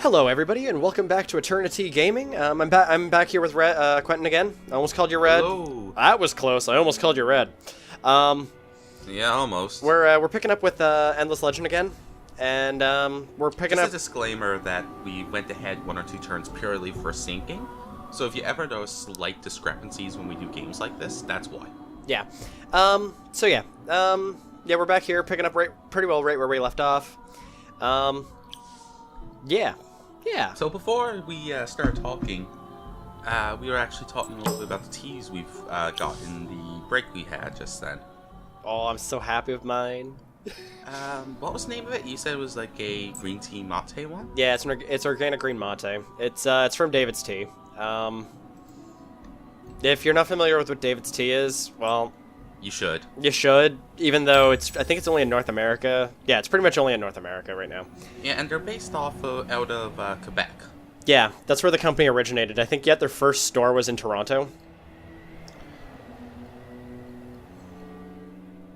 Hello, everybody, and welcome back to Eternity Gaming. I'm back here with Quentin again. I almost called you Red. Hello. That was close. I almost called you Red. Yeah, almost. We're picking up with Endless Legend again, and we're picking Just up. a disclaimer that we went ahead one or two turns purely for syncing. So if you ever notice slight discrepancies when we do games like this, that's why. Yeah. Yeah, we're back here picking up pretty well right where we left off. Yeah. So before we started talking, we were actually talking a little bit about the teas we've got in the break we had just then. Oh, I'm so happy with mine. What was the name of it? You said it was like a green tea mate one? Yeah, it's organic green mate. It's from David's Tea. If you're not familiar with what David's Tea is, well, You should. you should. Even though I think it's only in North America. Yeah, it's pretty much only in North America right now. Yeah, and they're based off out of Quebec. Yeah, that's where the company originated. I think yet their first store was in Toronto,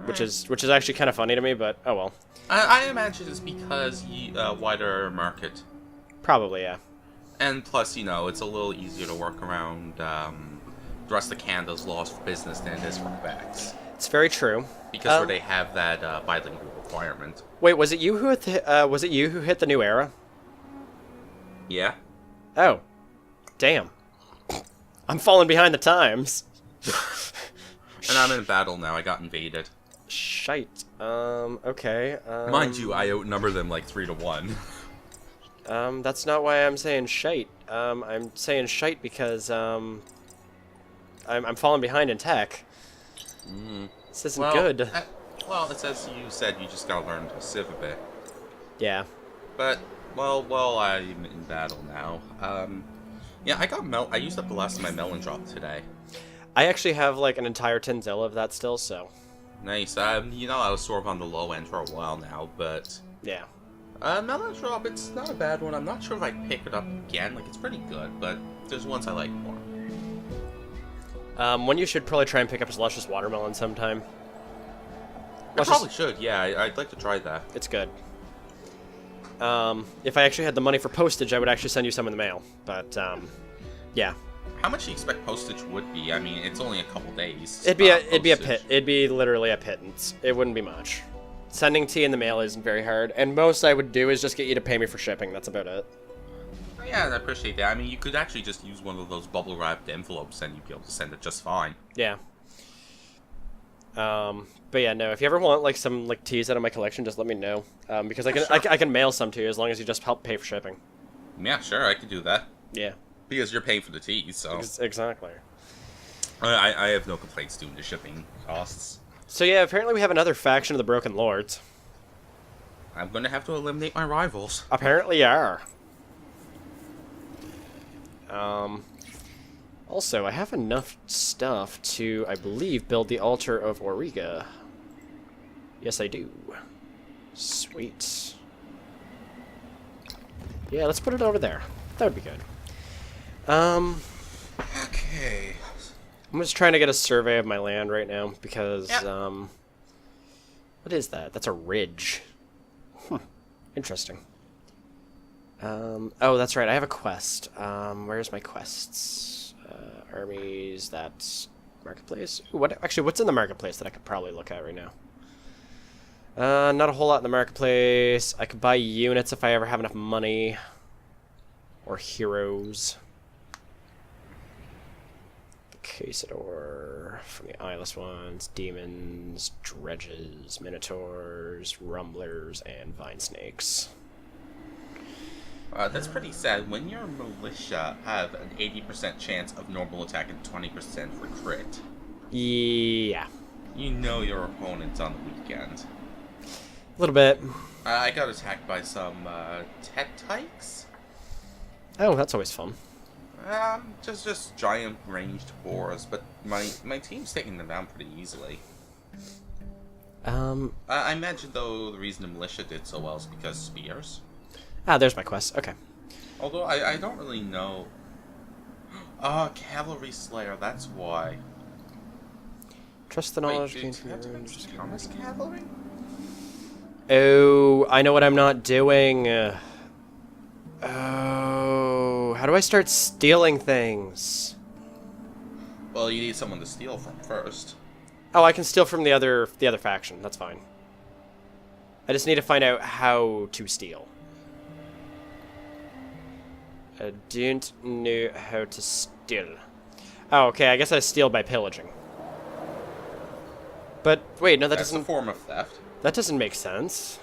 which is actually kind of funny to me. But oh well. I imagine it's because wider market. Probably, yeah. And plus, it's a little easier to work around the rest of Canada's laws for business than it is for Quebec's. It's very true. Because where they have that bilingual requirement. Wait, was it you who hit the new era? Yeah? Oh, damn! I'm falling behind the times. And I'm in battle now. I got invaded. Shite. Okay. Mind you, I outnumber them like 3-1. That's not why I'm saying shite. I'm saying shite because, I'm falling behind in tech. This isn't good. Well, it's as you said, you just gotta learn to civ a bit. Yeah. But, well, I'm in battle now. Yeah, I used up the last of my melon drop today. I actually have, like, an entire Tinzilla of that still, so. Nice. I was sort of on the low end for a while now, but... Yeah. Melon drop, it's not a bad one. I'm not sure if I'd pick it up again. Like, it's pretty good, but there's ones I like more. One you should probably try and pick up is Luscious Watermelon sometime. I probably should, yeah. I'd like to try that. It's good. If I actually had the money for postage, I would actually send you some in the mail. But, yeah. How much do you expect postage would be? I mean, it's only a couple days. It'd be literally a pittance. It wouldn't be much. Sending tea in the mail isn't very hard, and most I would do is just get you to pay me for shipping. That's about it. Yeah, I appreciate that. I mean, you could actually just use one of those bubble-wrapped envelopes and you'd be able to send it just fine. Yeah. But yeah, no, if you ever want, like, some, like, teas out of my collection, just let me know. Because I can mail some to you as long as you just help pay for shipping. Yeah, sure, I could do that. Yeah. Because you're paying for the teas, so... Exactly. I have no complaints doing the shipping costs. So yeah, apparently we have another faction of the Broken Lords. I'm going to have to eliminate my rivals. Apparently you are. Also, I have enough stuff to, I believe, build the Altar of Auriga. Yes, I do. Sweet. Yeah, let's put it over there. That would be good. Okay. I'm just trying to get a survey of my land right now, because, Yep. what is that? That's a ridge. Interesting. Oh, that's right, I have a quest. Where's my quests? Armies, that's marketplace. Ooh, what's in the marketplace that I could probably look at right now? Not a whole lot in the marketplace. I could buy units if I ever have enough money. Or heroes. Casador from the eyeless ones, demons, dredges, minotaurs, rumblers, and vine snakes. That's pretty sad. When your militia have an 80% chance of normal attack and 20% for crit, Yeah. you know your opponent's on the weekend. A little bit. I got attacked by some Tetikes. Oh, that's always fun. Just giant ranged boars, but my team's taking them down pretty easily. I imagine, though, the reason the militia did so well is because spears. Ah, there's my quest. Okay. Although, I don't really know. Cavalry Slayer, that's why. Trust the knowledge Wait, gained do from your Tetikes count as cavalry? Oh, I know what I'm not doing. how do I start stealing things? Well, you need someone to steal from first. Oh, I can steal from the other faction. That's fine. I just need to find out how to steal. I don't know how to steal. Oh, okay, I guess I steal by pillaging. But, wait, no, that That's doesn't... a form of theft. That doesn't make sense.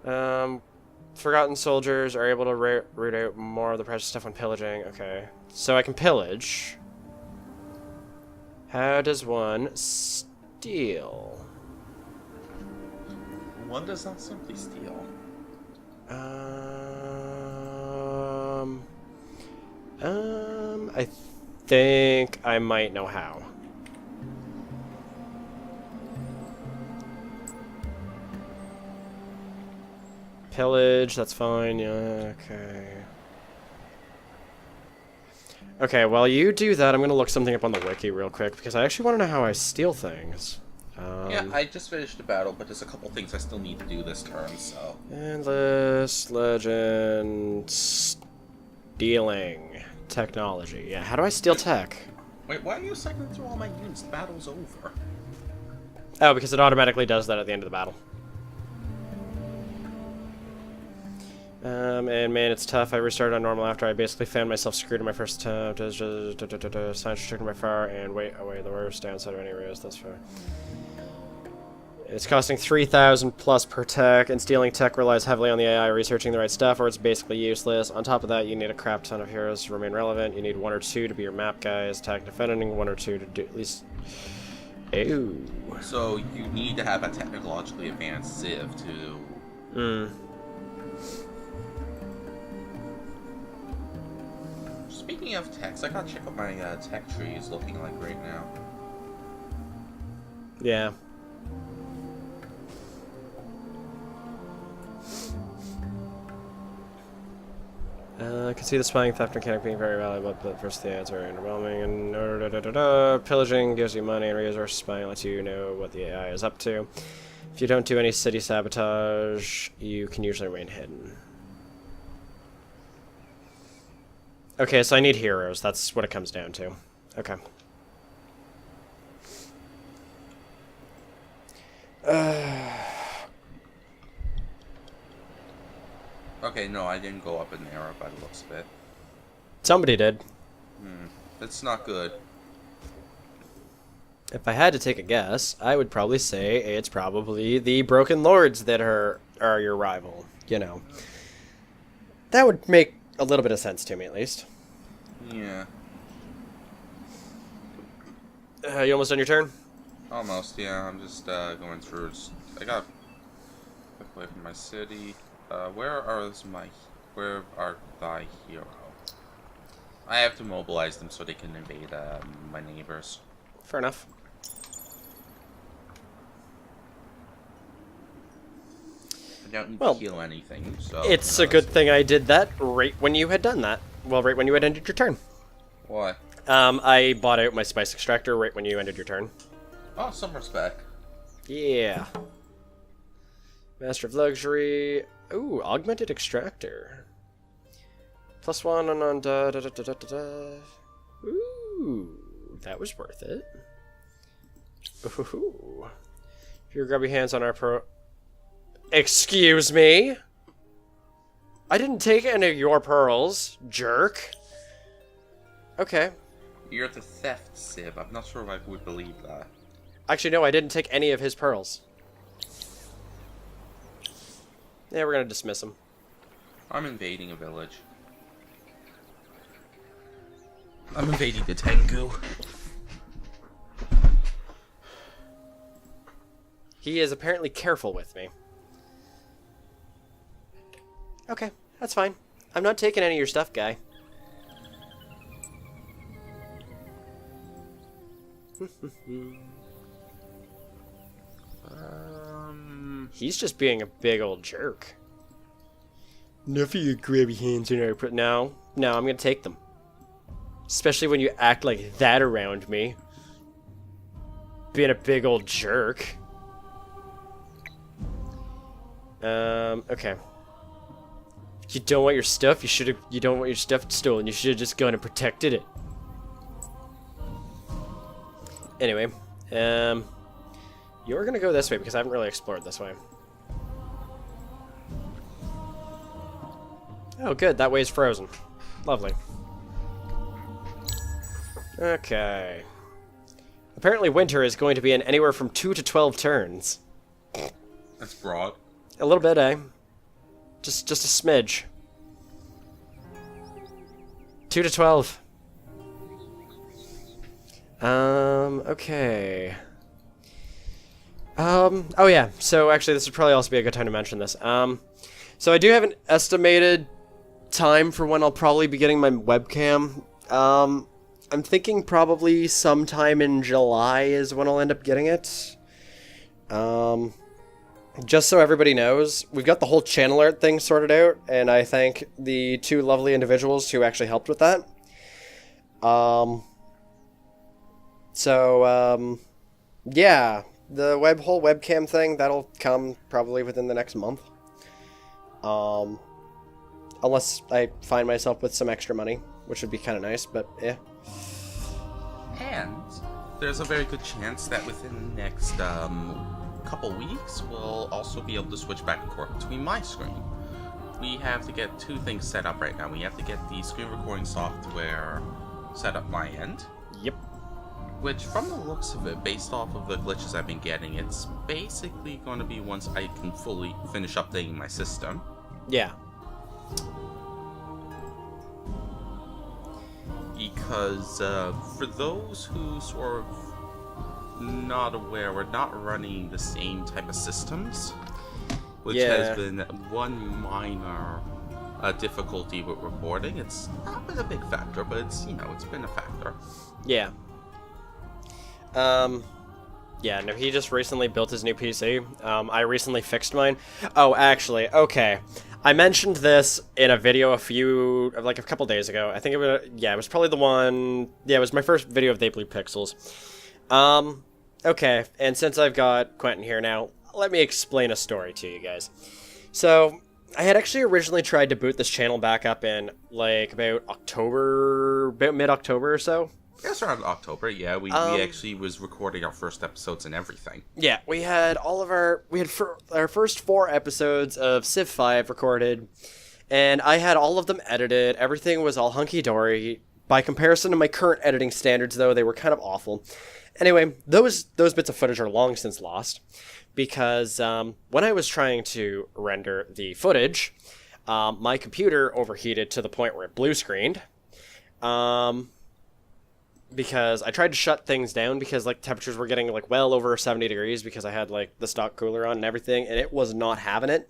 Forgotten soldiers are able to root out more of the precious stuff when pillaging. Okay. So I can pillage. How does one steal? One does not simply steal. I think I might know how. Pillage, that's fine, yeah, okay. Okay, while you do that, I'm gonna look something up on the wiki real quick, because I actually want to know how I steal things. Yeah, I just finished the battle, but there's a couple things I still need to do this turn, so... Endless Legend... Stealing. Technology. Yeah, how do I steal tech? Wait, why are you cycling through all my units? The battle's over. Oh, because it automatically does that at the end of the battle. And man, it's tough. I restarted on normal after I basically found myself screwed in my first attempt. Science restricted by far and wait away the worst downside of any risk. That's fair. It's costing 3,000 plus per tech, and stealing tech relies heavily on the AI researching the right stuff, or it's basically useless. On top of that, you need a crap ton of heroes to remain relevant. You need 1 or 2 to be your map guys, attack and defending, 1 or 2 to do at least... Ew. So you need to have a technologically advanced Civ to... Speaking of techs, I gotta check what my tech tree is looking like right now. Yeah. I can see the spying theft mechanic being very valuable, but first the ads are underwhelming. And pillaging gives you money and resources. Spying lets you know what the AI is up to. If you don't do any city sabotage, you can usually remain hidden. Okay, so I need heroes. That's what it comes down to. Okay. Okay, no, I didn't go up an era by the looks of it. Somebody did. That's not good. If I had to take a guess, I would probably say it's probably the Broken Lords that are your rival. You know. That would make a little bit of sense to me, at least. Yeah. You almost done your turn? Almost, yeah. I'm just going through. I got away from my city. Where are thy hero? I have to mobilize them so they can invade my neighbors. Fair enough. I don't need Well, to heal anything, so... It's a good thing I did that right when you had done that. Well, right when you had ended your turn. Why? I bought out my spice extractor right when you ended your turn. Oh, some respect. Yeah. Master of Luxury. Ooh, augmented extractor. +1 on da. Ooh, that was worth it. Ooh. If you grab your hands on our pro... Excuse me? I didn't take any of your pearls, jerk. Okay. You're the theft Civ. I'm not sure if I would believe that. Actually, no, I didn't take any of his pearls. Yeah, we're gonna dismiss him. I'm invading a village. I'm invading the Tengu. He is apparently careful with me. Okay, that's fine. I'm not taking any of your stuff, guy. He's just being a big old jerk. Enough of your grabby hands in our No, I'm gonna take them. Especially when you act like that around me. Being a big old jerk. Okay. You don't want your stuff? You don't want your stuff stolen. You should have just gone and protected it. Anyway, you're gonna go this way because I haven't really explored this way. Oh, good. That way's frozen. Lovely. Okay. Apparently winter is going to be in anywhere from 2 to 12 turns. That's broad. A little bit, eh? Just a smidge. 2 to 12. Okay. Oh yeah, so actually this would probably also be a good time to mention this. So I do have an estimated time for when I'll probably be getting my webcam. I'm thinking probably sometime in July is when I'll end up getting it. Just so everybody knows, we've got the whole channel art thing sorted out, and I thank the 2 lovely individuals who actually helped with that. Yeah, the whole webcam thing, that'll come probably within the next month. Unless I find myself with some extra money, which would be kind of nice, but yeah. And there's a very good chance that within the next couple weeks, we'll also be able to switch back and forth between my screen. We have to get 2 things set up right now. We have to get the screen recording software set up my end. Yep. Which, from the looks of it, based off of the glitches I've been getting, it's basically going to be once I can fully finish updating my system. Yeah. Because, for those who sort of not aware, we're not running the same type of systems, which has been one minor difficulty with recording. It's not been a big factor, but it's been a factor. Yeah. Yeah, no, he just recently built his new PC. I recently fixed mine. Oh, actually, okay. I mentioned this in a video a couple days ago. I think it was probably the one, it was my first video of They Blue Pixels. Okay, and since I've got Quentin here now, let me explain a story to you guys. So, I had actually originally tried to boot this channel back up in, about mid-October or so. Yes, around October, yeah. We actually was recording our first episodes and everything. Yeah, we had our first 4 episodes of Civ 5 recorded, and I had all of them edited. Everything was all hunky-dory. By comparison to my current editing standards, though, they were kind of awful. Anyway, those bits of footage are long since lost, because when I was trying to render the footage, my computer overheated to the point where it blue screened. Because I tried to shut things down because temperatures were getting well over 70 degrees because I had the stock cooler on and everything, and it was not having it.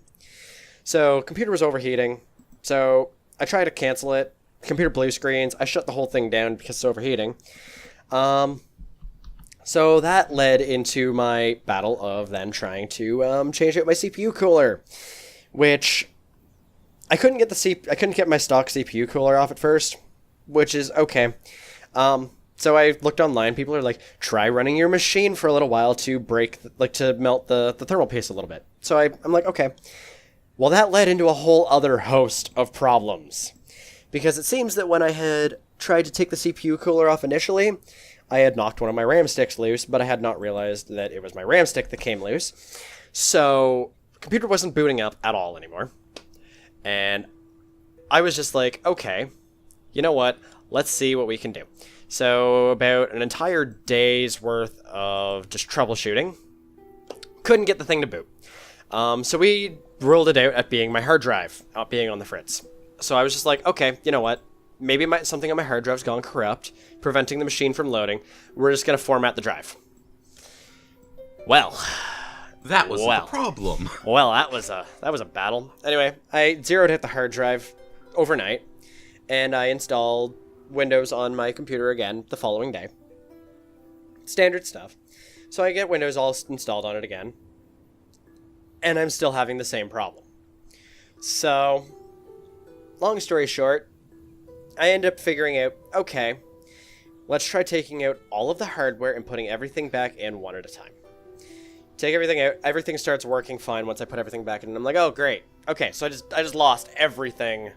So computer was overheating. So I tried to cancel it. Computer blue screens. I shut the whole thing down because it's overheating. So that led into my battle of then trying to change out my CPU cooler, which I couldn't get my stock CPU cooler off at first, which is okay. So I looked online. People are like, try running your machine for a little while to to melt the thermal paste a little bit. So I'm like, okay. Well, that led into a whole other host of problems. Because it seems that when I had tried to take the CPU cooler off initially, I had knocked one of my RAM sticks loose, but I had not realized that it was my RAM stick that came loose. So the computer wasn't booting up at all anymore. And I was just like, okay, you know what? Let's see what we can do. So about an entire day's worth of just troubleshooting. Couldn't get the thing to boot. So we ruled it out at being my hard drive, not being on the fritz. So I was just like, okay, you know what? Maybe something on my hard drive's gone corrupt, preventing the machine from loading. We're just going to format the drive. Well. That was the problem. Well, that was a battle. Anyway, I zeroed out the hard drive overnight, and I installed Windows on my computer again the following day. Standard stuff. So I get Windows all installed on it again, and I'm still having the same problem. So, long story short, I end up figuring out, okay, let's try taking out all of the hardware and putting everything back in one at a time. take everything out. Everything starts working fine once I put everything back in. And I'm like, oh, great. Okay, so I just lost everything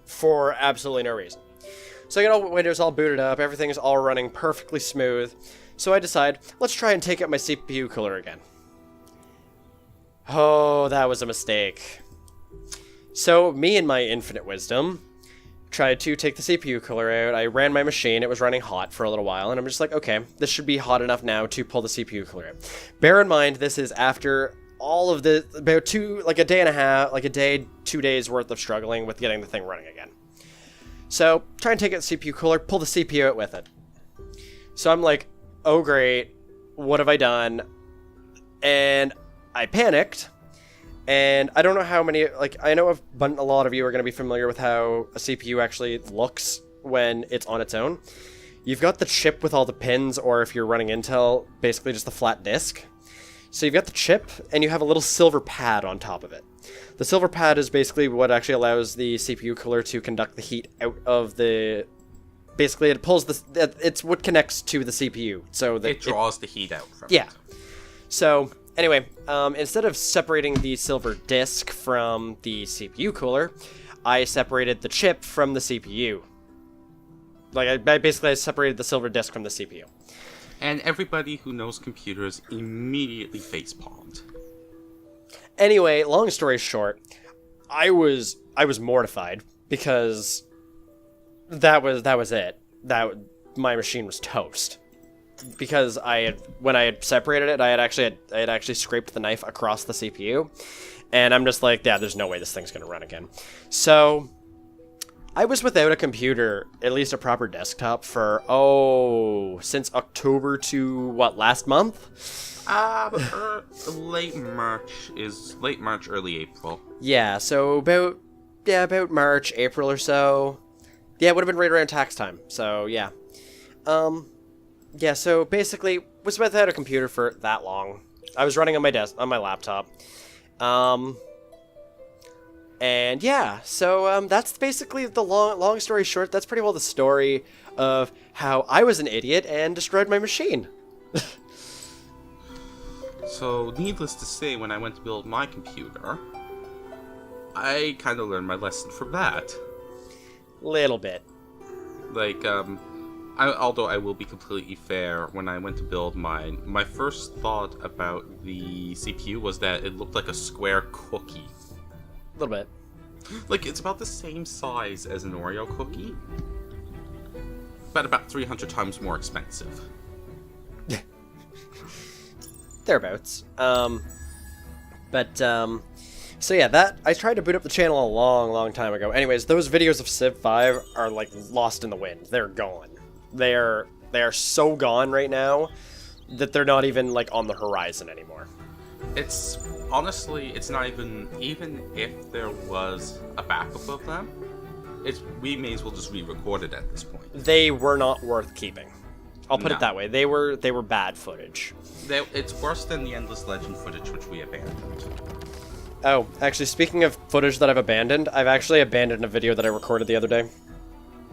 for absolutely no reason. So I get all Windows all booted up. Everything is all running perfectly smooth. So I decide, let's try and take out my CPU cooler again. Oh, that was a mistake. So me and my infinite wisdom tried to take the CPU cooler out. I ran my machine. It was running hot for a little while, and I'm just like, okay, this should be hot enough now to pull the CPU cooler out. Bear in mind, this is after all of the, about a day and a half, like a day, 2 days worth of struggling with getting the thing running again. So, try and take out the CPU cooler, pull the CPU out with it. So I'm like, oh great, what have I done? And I panicked. And I don't know how many, like, I know a lot of you are going to be familiar with how a CPU actually looks when it's on its own. You've got the chip with all the pins, or if you're running Intel, basically just the flat disk. So you've got the chip, and you have a little silver pad on top of it. The silver pad is basically what actually allows the CPU cooler to conduct the heat out of the... Basically, it pulls the... It's what connects to the CPU, so that it draws the heat out from yeah. it. So... Anyway, instead of separating the silver disk from the CPU cooler, I separated the chip from the CPU. Like, I separated the silver disk from the CPU. And everybody who knows computers immediately facepalmed. Anyway, long story short, I was mortified because that was it. My machine was toast. Because when I had separated it, I had actually scraped the knife across the CPU, and I'm just like, yeah, there's no way this thing's gonna run again. So I was without a computer, at least a proper desktop, for since October to last month? Late March, early April. Yeah, so about March, April or so. Yeah, it would have been right around tax time. So yeah. Yeah, so basically, was without a computer for that long. I was running on my laptop. And yeah, so that's basically the long story short. That's pretty well the story of how I was an idiot and destroyed my machine. So, needless to say, when I went to build my computer, I kind of learned my lesson from that. Little bit. Like, although I will be completely fair, when I went to build mine, my first thought about the CPU was that it looked like a square cookie. A little bit. Like, it's about the same size as an Oreo cookie, but about 300 times more expensive. Thereabouts. So yeah, that I tried to boot up the channel a long time ago. Anyways, those videos of Civ 5 are like lost in the wind. They're gone. They are so gone right now that they're not even like on the horizon anymore. It's honestly, it's not even if there was a backup of them, we may as well just re-record it at this point. They were not worth keeping. I'll put it that way. They were bad footage. It's worse than the Endless Legend footage, which we abandoned. Oh, actually, speaking of footage that I've abandoned, I've actually abandoned a video that I recorded the other day.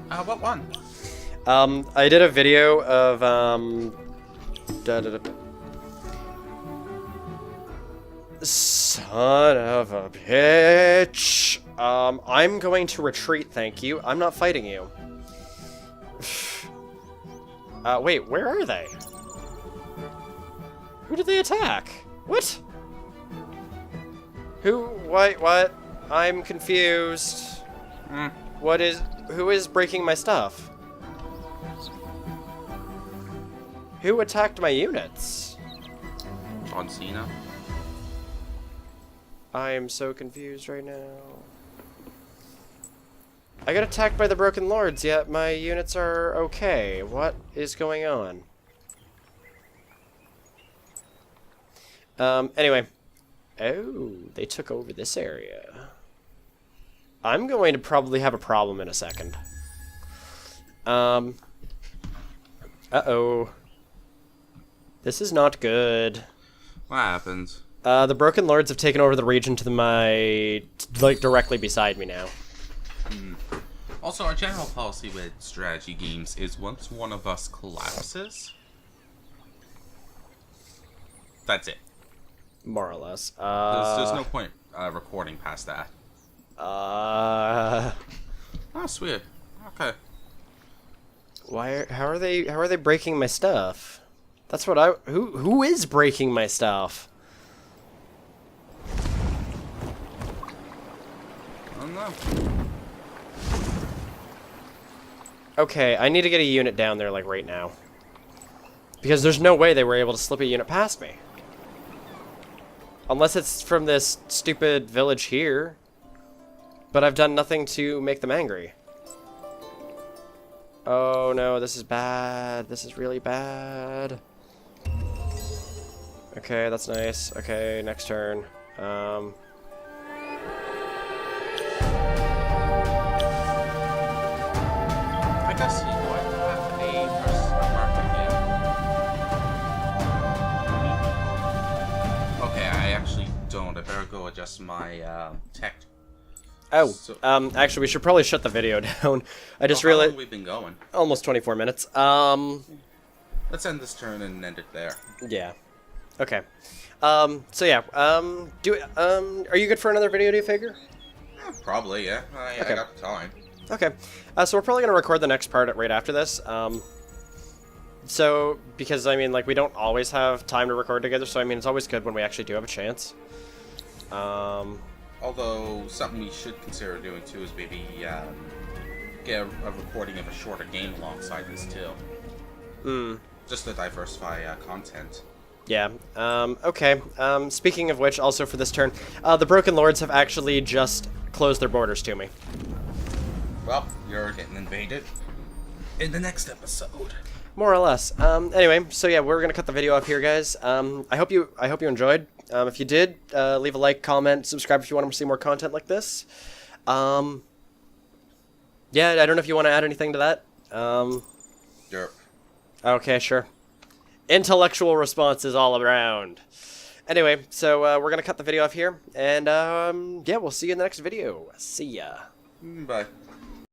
What one? I did a video of, Son of a bitch. I'm going to retreat, thank you. I'm not fighting you. Wait, where are they? Who did they attack? What? Who? What? I'm confused. Who is breaking my stuff? Who attacked my units? John Cena. I am so confused right now. I got attacked by the Broken Lords, yet my units are okay. What is going on? Anyway. Oh, they took over this area. I'm going to probably have a problem in a second. Uh-oh. This is not good. What happens? The Broken Lords have taken over the region to directly beside me now. Also, our general policy with strategy games is once one of us collapses, that's it. More or less. There's no point recording past that. Oh, sweet. Okay. How are they breaking my stuff? That's what who is breaking my stuff? I don't know. Okay, I need to get a unit down there, like, right now. Because there's no way they were able to slip a unit past me. Unless it's from this stupid village here. But I've done nothing to make them angry. Oh no, this is bad. This is really bad. Okay, that's nice. Okay, next turn. I guess you know what? A versus a market again. Okay, I actually don't. I better go adjust my tech. Oh, So, actually, we should probably shut the video down. I just how long realized have we been going? almost 24 minutes. Let's end this turn and end it there. Yeah. Okay. So yeah. Are you good for another video? Do you figure? Probably, yeah. I Okay. got time. Okay. So we're probably gonna record the next part right after this. So because I mean, like, we don't always have time to record together. So I mean, it's always good when we actually do have a chance. Although, something we should consider doing too is maybe get a recording of a shorter game alongside this too. Just to diversify content. Yeah. Okay. Speaking of which, also for this turn, the Broken Lords have actually just closed their borders to me. Well, you're getting invaded in the next episode. More or less. Anyway, so yeah, we're gonna cut the video off here, guys. I hope you enjoyed. If you did, leave a like, comment, subscribe if you want to see more content like this. Yeah, I don't know if you want to add anything to that. Derp. Okay, sure. Intellectual responses all around. Anyway, so we're gonna cut the video off here, and yeah, we'll see you in the next video. See ya. Bye.